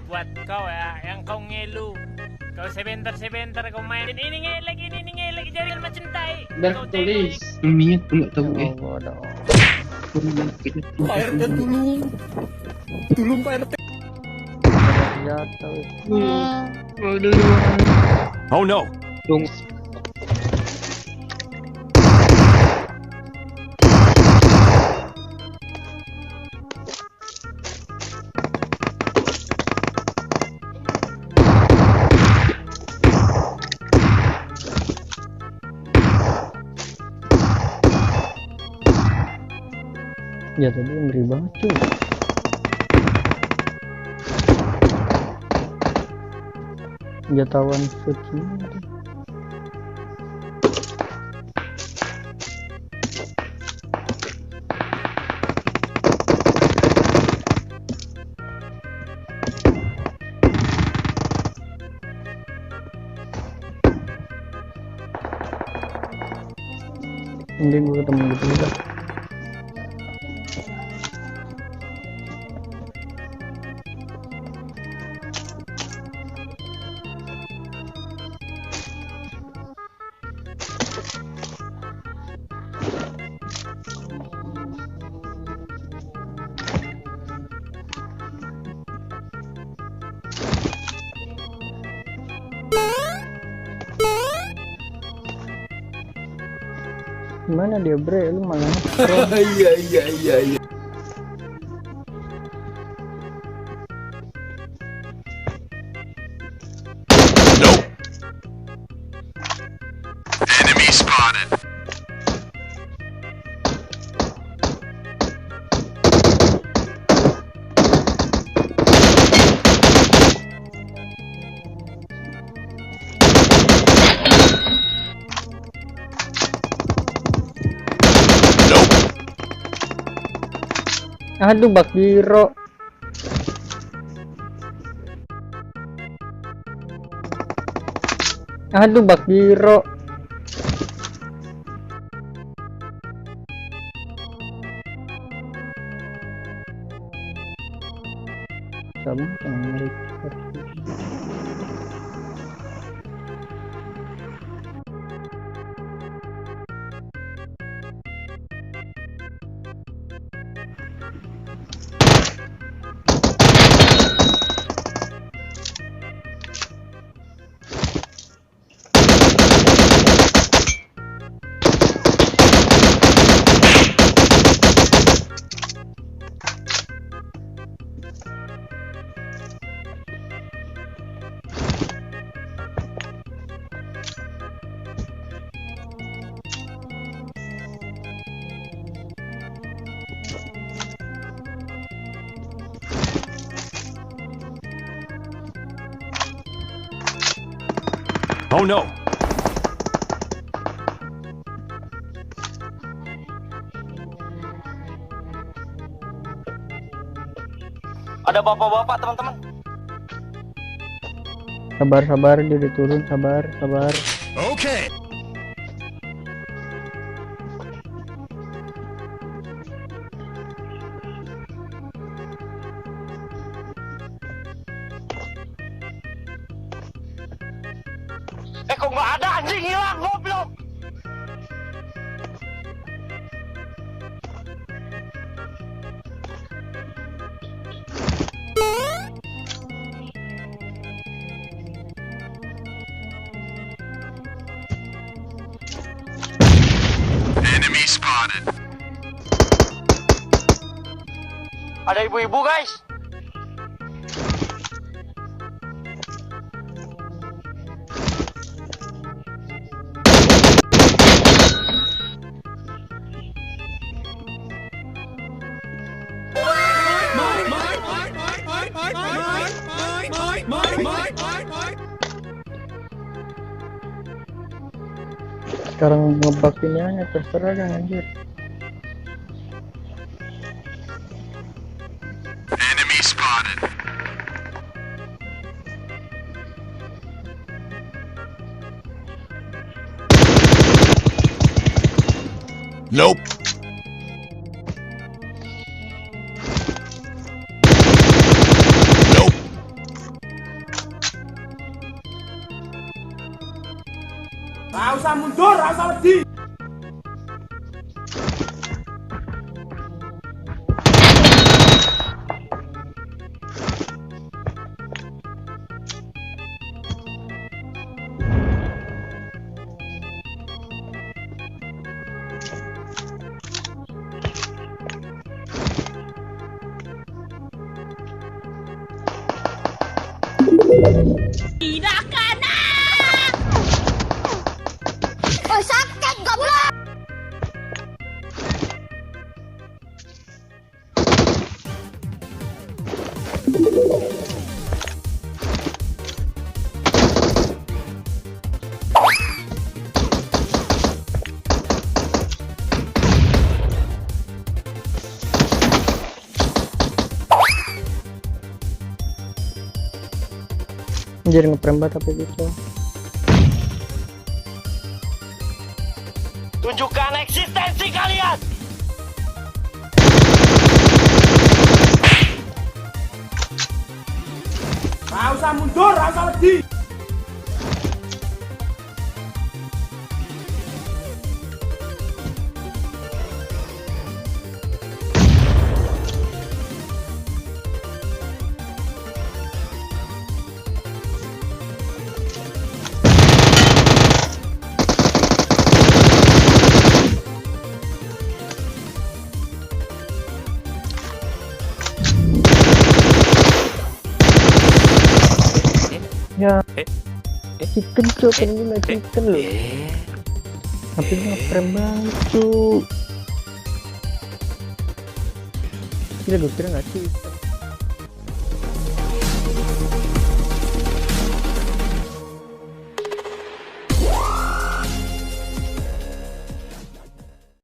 buat kau ya, yang kau ngelu. Kau sebentar kau main. Ini ngelek, jangan macam tai. Dah tulis. Ini aku nggak tahu Pak RT tolong Pak RT. Oh no. Dong. Ya tadi ngeri banget cuy. Jatawan suci. Mending gue ketemu gitu udah. Gimana dia bre, lu malah Iya. Nope. Enemy spotted. aduh Bak Biro. Aduh Bak Biro. Sama yang Oh no. Ada bapak-bapak teman-teman. sabar dia udah turun, sabar. Okay. Kok nggak ada, anjing hilang goblok. Enemy spotted. Ada ibu-ibu guys. Sekarang ngebak ini aja terserah kan anjir. Enemy spotted. Nope. Nope. Tidak kena. Oh sakit goblok. Anjir ngeprem banget tapi gitu. Tunjukkan eksistensi kalian. Ya. Chicken cok, pengen chicken loh. Tapi ngeprem banget cu. Gila gue kira nggak sih.